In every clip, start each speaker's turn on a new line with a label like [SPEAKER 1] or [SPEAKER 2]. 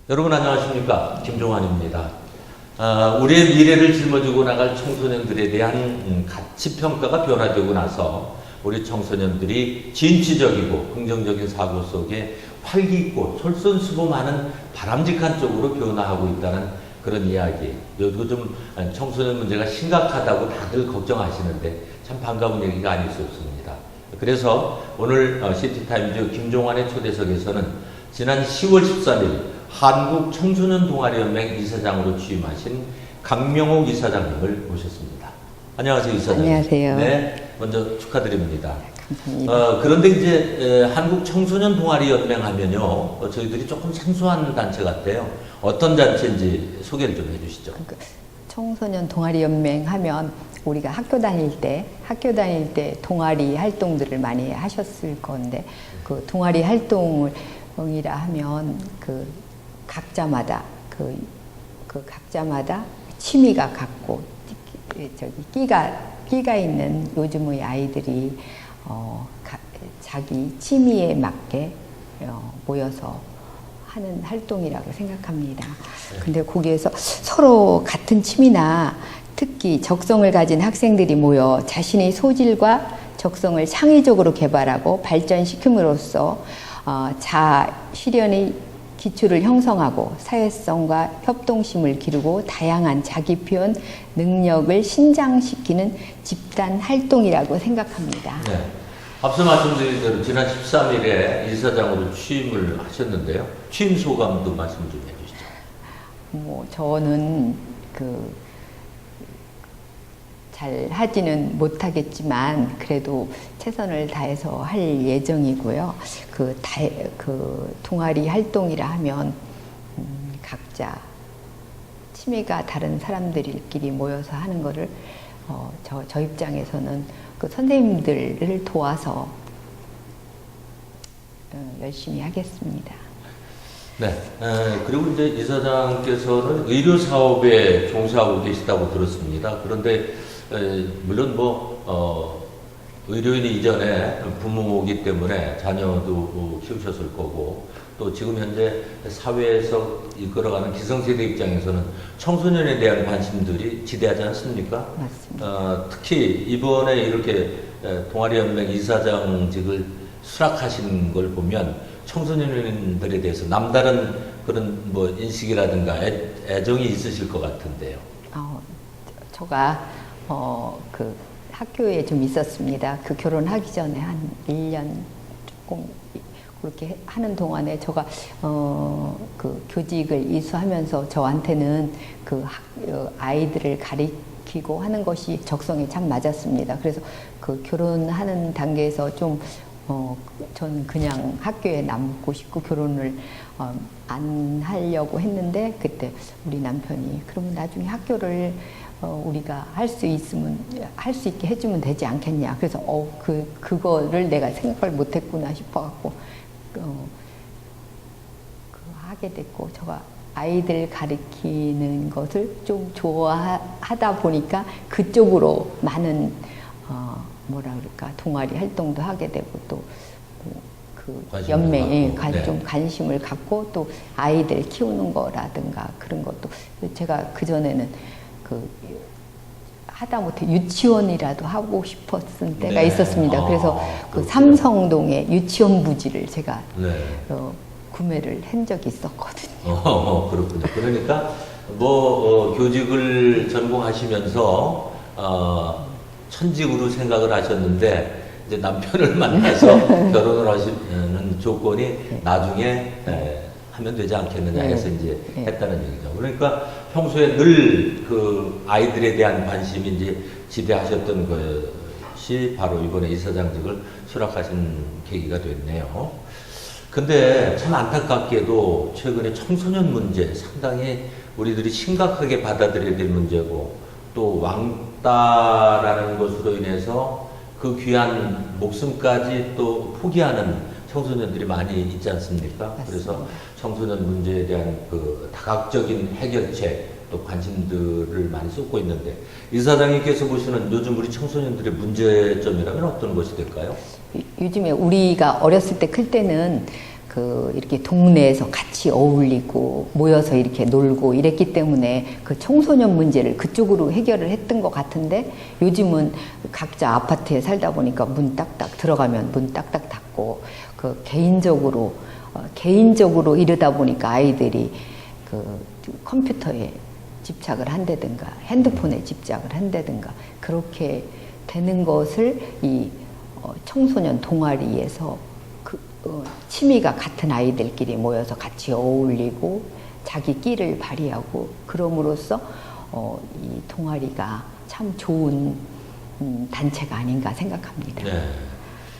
[SPEAKER 1] 여러분 안녕하십니까? 김종환입니다. 우리의 미래를 짊어지고 나갈 청소년들에 대한 가치평가가 변화되고 나서 우리 청소년들이 진취적이고 긍정적인 사고 속에 활기있고 솔선수범하는 바람직한 쪽으로 변화하고 있다는 그런 이야기. 요즘 청소년 문제가 심각하다고 다들 걱정하시는데 참 반가운 얘기가 아닐 수 없습니다. 그래서 오늘 시티타임즈 김종환의 초대석에서는 지난 10월 13일 한국 청소년 동아리연맹 이사장으로 취임하신 강명옥 이사장님을 모셨습니다. 안녕하세요, 이사장님.
[SPEAKER 2] 안녕하세요.
[SPEAKER 1] 네, 먼저 축하드립니다.
[SPEAKER 2] 감사합니다.
[SPEAKER 1] 그런데 이제 한국 청소년 동아리연맹 하면요, 저희들이 조금 생소한 단체 같아요. 어떤 단체인지 소개를 좀 해주시죠.
[SPEAKER 2] 청소년 동아리연맹 하면 우리가 학교 다닐 때 동아리 활동들을 많이 하셨을 건데, 그 동아리 활동이라 하면 각자마다 취미가 같고 끼가 있는 요즘의 아이들이 자기 취미에 맞게 모여서 하는 활동이라고 생각합니다. 근데 거기에서 서로 같은 취미나 특히 적성을 가진 학생들이 모여 자신의 소질과 적성을 창의적으로 개발하고 발전시킴으로써 자아 실현의 기초를 형성하고 사회성과 협동심을 기르고 다양한 자기 표현 능력을 신장시키는 집단 활동이라고 생각합니다.
[SPEAKER 1] 네. 앞서 말씀드린 대로 지난 13일에 이사장으로 취임을 하셨는데요. 취임 소감도 말씀 좀 해주시죠.
[SPEAKER 2] 저는 잘 하지는 못하겠지만 그래도 최선을 다해서 할 예정이고요. 동아리 활동이라 하면 각자 취미가 다른 사람들끼리 모여서 하는 거를 저 입장에서는 선생님들을 도와서 열심히 하겠습니다.
[SPEAKER 1] 네. 그리고 이제 이사장께서는 의료 사업에 종사하고 계시다고 들었습니다. 그런데 물론 의료인이 이전에 부모이기 때문에 자녀도 키우셨을 거고, 또 지금 현재 사회에서 이끌어가는 기성세대 입장에서는 청소년에 대한 관심들이 지대하지 않습니까?
[SPEAKER 2] 맞습니다.
[SPEAKER 1] 특히 이번에 이렇게 동아리연맹 이사장직을 수락하신 걸 보면 청소년들에 대해서 남다른 그런 인식이라든가 애정이 있으실 것 같은데요.
[SPEAKER 2] 제가 학교에 좀 있었습니다. 결혼하기 전에 한 1년 조금 그렇게 하는 동안에 제가 교직을 이수하면서 저한테는 아이들을 가리키고 하는 것이 적성에 참 맞았습니다. 그래서 결혼하는 단계에서 저는 그냥 학교에 남고 싶고 결혼을 안 하려고 했는데, 그때 우리 남편이 그러면 나중에 학교를 우리가 할 수 있게 해주면 되지 않겠냐. 그래서 그거를 내가 생각을 못했구나 싶어갖고 하게 됐고, 제가 아이들 가르치는 것을 좀 좋아하다 보니까 그쪽으로 많은 동아리 활동도 하게 되고, 또 연맹에 좀 관심을 갖고, 또 아이들 키우는 거라든가 그런 것도 제가 그전에는 하다못해 유치원이라도 하고 싶었을 때가 있었습니다. 그래서 삼성동에 유치원 부지를 제가 구매를 한 적이 있었거든요.
[SPEAKER 1] 그렇군요. 그러니까 교직을 전공하시면서 천직으로 생각을 하셨는데, 이제 남편을 만나서 결혼을 하시는 조건이 나중에 하면 되지 않겠느냐 해서 이제 했다는 얘기죠. 그러니까 평소에 늘 아이들에 대한 관심이 이제 지대하셨던 것이 바로 이번에 이사장직을 수락하신 계기가 됐네요. 근데 참 안타깝게도 최근에 청소년 문제 상당히 우리들이 심각하게 받아들여야 될 문제고, 또 왕따라는 것으로 인해서 그 귀한 목숨까지 또 포기하는 청소년들이 많이 있지 않습니까?
[SPEAKER 2] 맞습니다.
[SPEAKER 1] 그래서 청소년 문제에 대한 다각적인 해결책, 또 관심들을 많이 쏟고 있는데, 이사장님께서 보시는 요즘 우리 청소년들의 문제점이라면 어떤 것이 될까요?
[SPEAKER 2] 요즘에 우리가 어렸을 때 클 때는 이렇게 동네에서 같이 어울리고 모여서 이렇게 놀고 이랬기 때문에 그 청소년 문제를 그쪽으로 해결을 했던 것 같은데 요즘은 각자 아파트에 살다 보니까 문 딱딱 들어가면 문 딱딱 닫고 그 개인적으로 이러다 보니까 아이들이 그 컴퓨터에 집착을 한다든가 핸드폰에 집착을 한다든가 그렇게 되는 것을 이 청소년 동아리에서 취미가 같은 아이들끼리 모여서 같이 어울리고 자기 끼를 발휘하고 그럼으로써 이 동아리가 참 좋은 단체가 아닌가 생각합니다.
[SPEAKER 1] 네.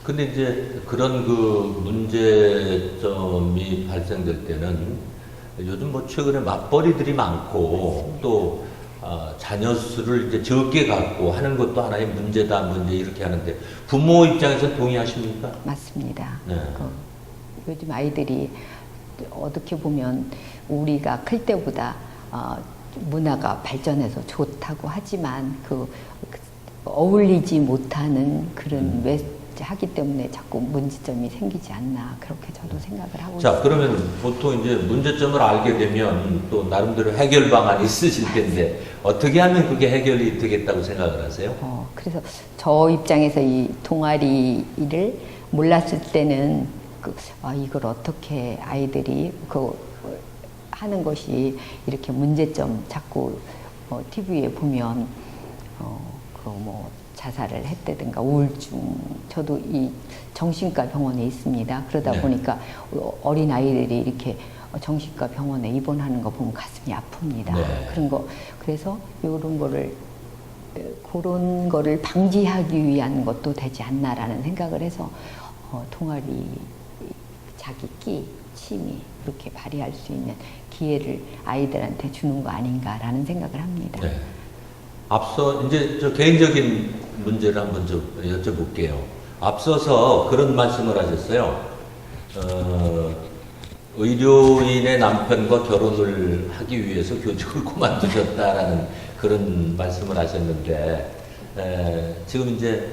[SPEAKER 1] 근데 이제 그런 그 문제점이 발생될 때는 요즘 뭐 최근에 맞벌이들이 많고 또 자녀 수를 이제 적게 갖고 하는 것도 하나의 문제다 이렇게 하는데 부모 입장에서 동의하십니까?
[SPEAKER 2] 맞습니다.
[SPEAKER 1] 네.
[SPEAKER 2] 요즘 아이들이 어떻게 보면 우리가 클 때보다 문화가 발전해서 좋다고 하지만 어울리지 못하는 그런 하기 때문에 자꾸 문제점이 생기지 않나 그렇게 저도 생각을 하고
[SPEAKER 1] 자,
[SPEAKER 2] 있습니다.
[SPEAKER 1] 그러면 보통 이제 문제점을 알게 되면 또 나름대로 해결 방안이 있으실 텐데 어떻게 하면 그게 해결이 되겠다고 생각을 하세요?
[SPEAKER 2] 그래서 저 입장에서 이 동아리를 몰랐을 때는 이걸 어떻게 아이들이 하는 것이 이렇게 문제점 자꾸 TV에 보면 뭐 자살을 했다든가 우울증 저도 이 정신과 병원에 있습니다. 그러다
[SPEAKER 1] 네.
[SPEAKER 2] 보니까 어린 아이들이 이렇게 정신과 병원에 입원하는 거 보면 가슴이 아픕니다.
[SPEAKER 1] 네.
[SPEAKER 2] 그래서 그런 거를 방지하기 위한 것도 되지 않나라는 생각을 해서 동아리 자기 끼, 취미 이렇게 발휘할 수 있는 기회를 아이들한테 주는 거 아닌가라는 생각을 합니다.
[SPEAKER 1] 네. 앞서 이제 저 개인적인 문제를 한번 좀 여쭤볼게요. 앞서서 그런 말씀을 하셨어요. 의료인의 남편과 결혼을 하기 위해서 교직을 그만두셨다라는 그런 말씀을 하셨는데 지금 이제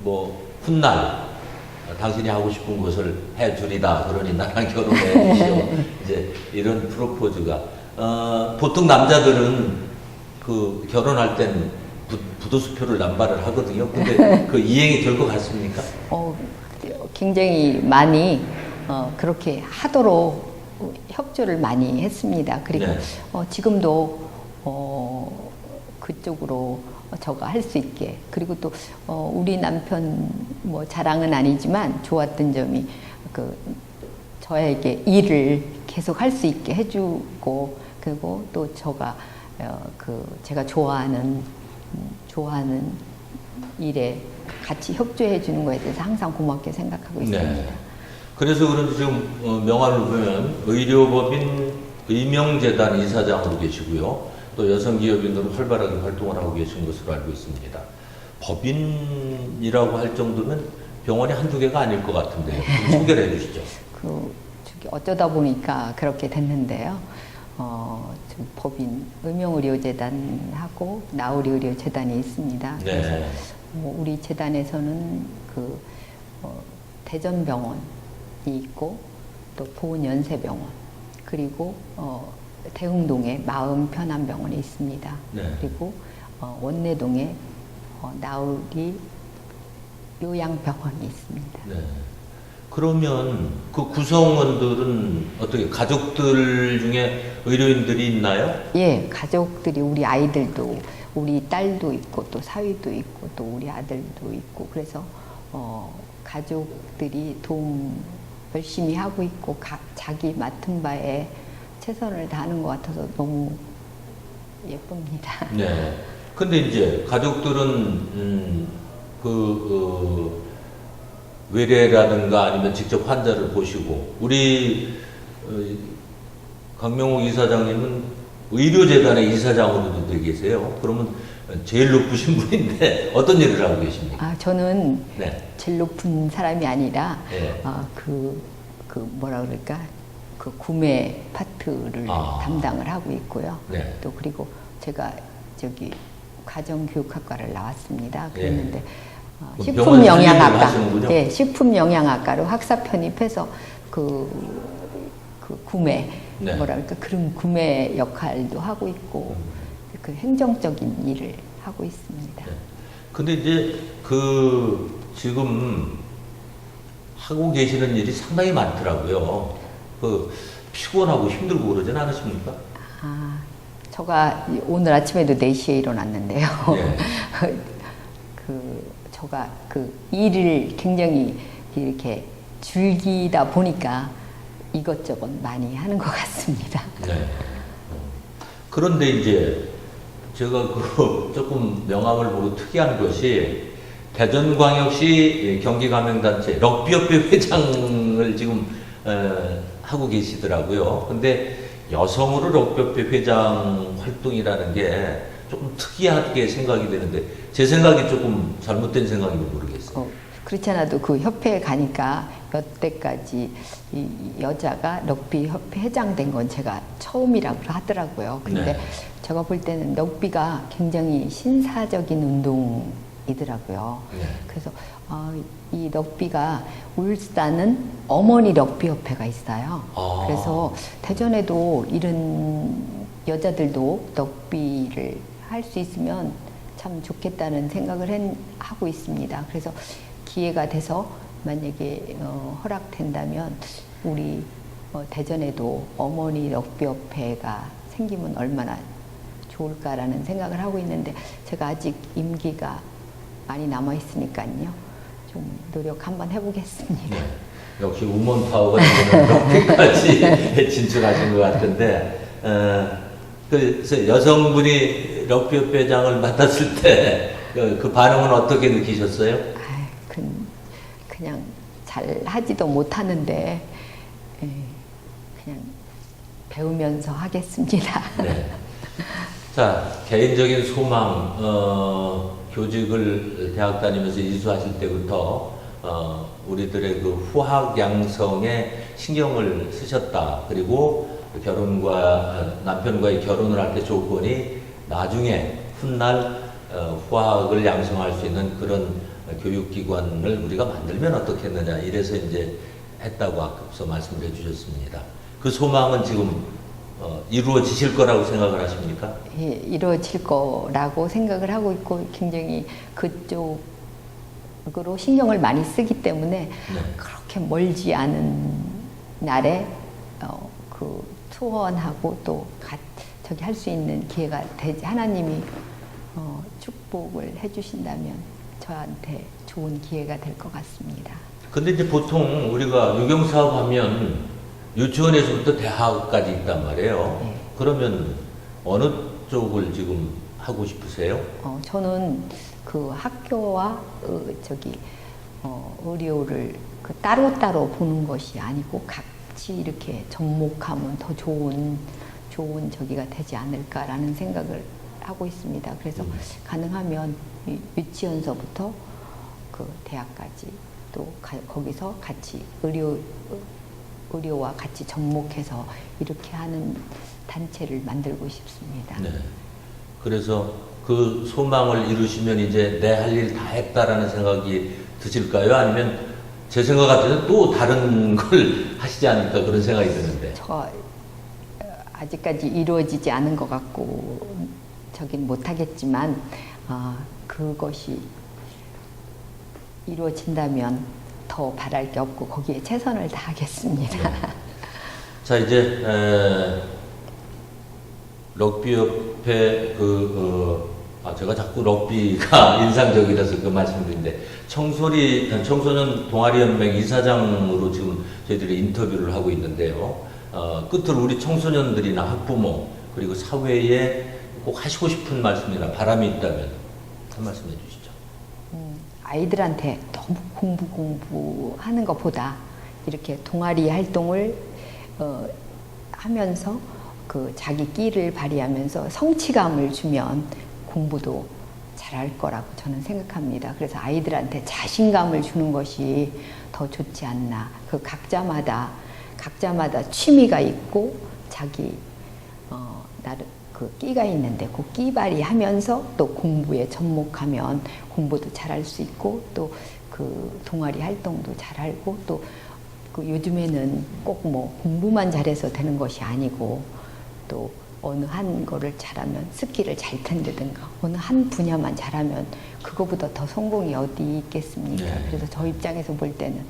[SPEAKER 1] 뭐 훗날 당신이 하고 싶은 것을 해주리다 그러니 나랑 결혼해 주시오. 이제 이런 프로포즈가 보통 남자들은 그 결혼할 땐 부도수표를 남발을 하거든요. 근데 그 이행이 될 것 같습니까?
[SPEAKER 2] 굉장히 많이 그렇게 하도록 협조를 많이 했습니다. 그리고
[SPEAKER 1] 네.
[SPEAKER 2] 지금도 그쪽으로 저가 할 수 있게 그리고 또 우리 남편 뭐 자랑은 아니지만 좋았던 점이 저에게 일을 계속 할 수 있게 해주고 그리고 또 제가 좋아하는 일에 같이 협조해 주는 거에 대해서 항상 고맙게 생각하고 있습니다.
[SPEAKER 1] 네. 그래서 그런지 지금 명함을 보면 의료법인 의명재단 이사장으로 계시고요. 또 여성기업인으로 활발하게 활동을 하고 계신 것으로 알고 있습니다. 법인이라고 할 정도면 병원이 한두 개가 아닐 것 같은데요. 좀 소개를 해 주시죠.
[SPEAKER 2] 어쩌다 보니까 그렇게 됐는데요. 지금 법인 의명의료재단하고 나우리의료재단이 있습니다.
[SPEAKER 1] 네.
[SPEAKER 2] 그래서 우리 재단에서는 대전병원이 있고 또 보은연세병원 그리고 대흥동에 마음편안병원이 있습니다.
[SPEAKER 1] 네.
[SPEAKER 2] 그리고 원내동에 나우리 요양병원이 있습니다.
[SPEAKER 1] 네. 그러면 그 구성원들은 어떻게 가족들 중에 의료인들이 있나요?
[SPEAKER 2] 예, 가족들이 우리 아이들도 우리 딸도 있고 또 사위도 있고 또 우리 아들도 있고 그래서 가족들이 도움 열심히 하고 있고 자기 맡은 바에 최선을 다하는 것 같아서 너무 예쁩니다.
[SPEAKER 1] 네. 근데 이제 가족들은 외래라든가 아니면 직접 환자를 보시고 우리 강명옥 이사장님은 의료재단의 이사장으로도 되어 계세요. 그러면 제일 높으신 분인데 어떤 일을 하고 계십니까?
[SPEAKER 2] 저는
[SPEAKER 1] 네.
[SPEAKER 2] 제일 높은 사람이 아니라
[SPEAKER 1] 네.
[SPEAKER 2] 뭐라 그럴까 그 구매 파트를 담당을 하고 있고요.
[SPEAKER 1] 네.
[SPEAKER 2] 또 그리고 제가 가정교육학과를 나왔습니다. 그랬는데 식품영양학과, 네, 식품영양학과로 학사 편입해서 그 구매,
[SPEAKER 1] 네.
[SPEAKER 2] 뭐랄까, 그런 구매 역할도 하고 있고, 그 행정적인 일을 하고 있습니다.
[SPEAKER 1] 네. 근데 이제 지금 하고 계시는 일이 상당히 많더라고요. 피곤하고 힘들고 그러진 않으십니까?
[SPEAKER 2] 아, 제가 오늘 아침에도 4시에 일어났는데요.
[SPEAKER 1] 예.
[SPEAKER 2] 제가 일을 굉장히 이렇게 즐기다 보니까 이것저것 많이 하는 것 같습니다.
[SPEAKER 1] 네. 그런데 이제 제가 조금 명함을 보고 특이한 것이 대전광역시 경기가맹단체 럭비협회 회장을 지금 하고 계시더라고요. 근데 여성으로 럭비협회 회장 활동이라는 게 조금 특이하게 생각이 되는데 제 생각이 조금 잘못된 생각인지 모르겠어요.
[SPEAKER 2] 그렇지 않아도 그 협회에 가니까 여태까지 이 여자가 럭비 협회 회장 된 건 제가 처음이라고 하더라고요. 근데
[SPEAKER 1] 네.
[SPEAKER 2] 제가 볼 때는 럭비가 굉장히 신사적인 운동이더라고요.
[SPEAKER 1] 네.
[SPEAKER 2] 그래서 이 럭비가 울산은 어머니 럭비 협회가 있어요.
[SPEAKER 1] 아.
[SPEAKER 2] 그래서 대전에도 이런 여자들도 럭비를 할 수 있으면 참 좋겠다는 생각을 하고 있습니다. 그래서 기회가 돼서 만약에 허락된다면 우리 대전에도 어머니 럭비협회가 생기면 얼마나 좋을까라는 생각을 하고 있는데 제가 아직 임기가 많이 남아 있으니까요. 좀 노력 한번 해보겠습니다.
[SPEAKER 1] 네. 역시 우먼 파워가 지금 럭비까지 진출하신 것 같은데 그래서 여성분이 럭비협회장을 맡았을 때 그 반응은 어떻게 느끼셨어요?
[SPEAKER 2] 그냥 잘 하지도 못하는데 그냥 배우면서 하겠습니다.
[SPEAKER 1] 네. 자, 개인적인 소망, 교직을 대학 다니면서 이수하실 때부터 우리들의 그 후학 양성에 신경을 쓰셨다. 그리고 남편과의 결혼을 할 때 조건이 나중에 훗날 후학을 양성할 수 있는 그런 교육기관을 우리가 만들면 어떻겠느냐 이래서 이제 했다고 앞서 말씀해 주셨습니다. 그 소망은 지금 이루어지실 거라고 생각을 하십니까?
[SPEAKER 2] 예, 이루어질 거라고 생각을 하고 있고 굉장히 그쪽으로 신경을 많이 쓰기 때문에
[SPEAKER 1] 네.
[SPEAKER 2] 그렇게 멀지 않은 날에 투혼하고 또 저기 할 수 있는 기회가 되지 하나님이 축복을 해주신다면 저한테 좋은 기회가 될 것 같습니다.
[SPEAKER 1] 근데 이제 보통 우리가 유경사업 하면 유치원에서부터 대학까지 있단 말이에요.
[SPEAKER 2] 네.
[SPEAKER 1] 그러면 어느 쪽을 지금 하고 싶으세요?
[SPEAKER 2] 저는 그 학교와 의료를 따로따로 보는 것이 아니고 같이 이렇게 접목하면 더 좋은 저기가 되지 않을까라는 생각을 하고 있습니다. 그래서 가능하면 유치원서부터 그 대학까지 또 거기서 같이 의료와 같이 접목해서 이렇게 하는 단체를 만들고 싶습니다.
[SPEAKER 1] 네. 그래서 그 소망을 이루시면 이제 내 할 일 다 했다라는 생각이 드실까요? 아니면 제 생각 같으면 또 다른 걸 하시지 않을까 그런 생각이 드는데.
[SPEAKER 2] 아직까지 이루어지지 않은 것 같고 저긴 못하겠지만 그것이 이루어진다면 더 바랄 게 없고 거기에 최선을 다하겠습니다.
[SPEAKER 1] 자 이제 럭비협회 제가 자꾸 럭비가 인상적이라서 그 말씀드린데 청소년 동아리연맹 이사장으로 지금 저희들이 인터뷰를 하고 있는데요. 끝으로 우리 청소년들이나 학부모 그리고 사회에 꼭 하시고 싶은 말씀이나 바람이 있다면 한 말씀 해주시죠.
[SPEAKER 2] 아이들한테 너무 공부하는 것보다 이렇게 동아리 활동을 하면서 그 자기 끼를 발휘하면서 성취감을 주면 공부도 잘할 거라고 저는 생각합니다. 그래서 아이들한테 자신감을 주는 것이 더 좋지 않나. 그 각자마다 취미가 있고 자기 나름 그 끼가 있는데 그 끼 발휘하면서 또 공부에 접목하면 공부도 잘할 수 있고 또 그 동아리 활동도 잘하고 또 그 요즘에는 꼭 뭐 공부만 잘해서 되는 것이 아니고 또 어느 한 거를 잘하면 스킬을 잘 탄다든가 어느 한 분야만 잘하면 그거보다 더 성공이 어디 있겠습니까?
[SPEAKER 1] 네.
[SPEAKER 2] 그래서 저 입장에서 볼 때는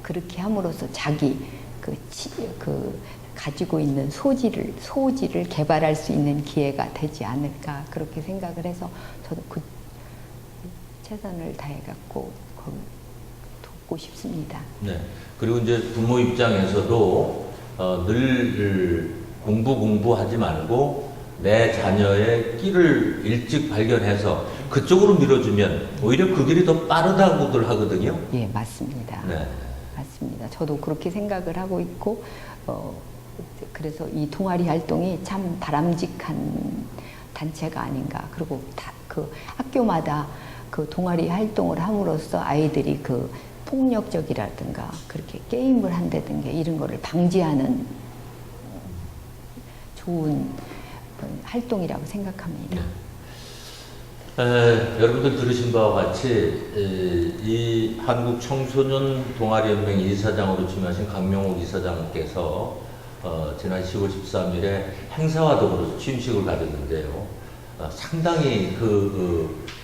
[SPEAKER 2] 그렇게 함으로써 자기 그 가지고 있는 소질을 개발할 수 있는 기회가 되지 않을까 그렇게 생각을 해서 저도 그 최선을 다해갖고 돕고 싶습니다.
[SPEAKER 1] 네. 그리고 이제 부모 입장에서도 늘 공부하지 말고 내 자녀의 끼를 일찍 발견해서 그쪽으로 밀어주면 오히려 그 길이 더 빠르다고들 하거든요.
[SPEAKER 2] 예, 맞습니다.
[SPEAKER 1] 네.
[SPEAKER 2] 맞습니다. 저도 그렇게 생각을 하고 있고, 그래서 이 동아리 활동이 참 바람직한 단체가 아닌가. 그리고 그 학교마다 그 동아리 활동을 함으로써 아이들이 그 폭력적이라든가 그렇게 게임을 한다든가 이런 거를 방지하는 좋은 활동이라고 생각합니다.
[SPEAKER 1] 여러분들 들으신 바와 같이 이 한국 청소년 동아리연맹 이사장으로 취임하신 강명옥 이사장께서 지난 10월 13일에 행사와 더불어서 취임식을 가졌는데요. 상당히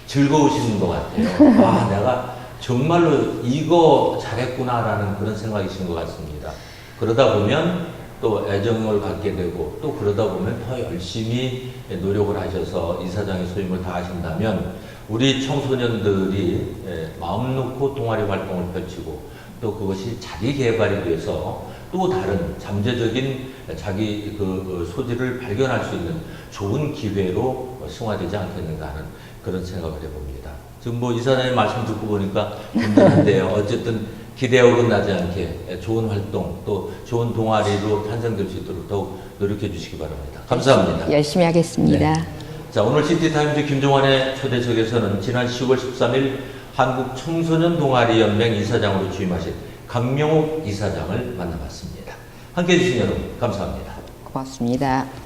[SPEAKER 1] 즐거우신 것 같아요. 아, 내가 정말로 이거 잘했구나라는 그런 생각이신 것 같습니다. 그러다 보면 또 애정을 갖게 되고 또 그러다 보면 더 열심히 노력을 하셔서 이사장의 소임을 다하신다면 우리 청소년들이 마음 놓고 동아리 활동을 펼치고 또 그것이 자기 개발이 돼서 또 다른 잠재적인 자기 그 소질을 발견할 수 있는 좋은 기회로 승화되지 않겠는가 하는 그런 생각을 해봅니다. 지금 뭐 이사장님 말씀 듣고 보니까 힘드는데요. 어쨌든 기대에 어긋나지 않게 좋은 활동 또 좋은 동아리로 탄생될 수 있도록 더욱 노력해 주시기 바랍니다. 감사합니다.
[SPEAKER 2] 열심히 하겠습니다.
[SPEAKER 1] 네. 자, 오늘 시티타임즈 김종환의 초대석에서는 지난 10월 13일 한국 청소년 동아리 연맹 이사장으로 취임하신 강명옥 이사장을 만나봤습니다. 함께해 주신 여러분 감사합니다.
[SPEAKER 2] 고맙습니다.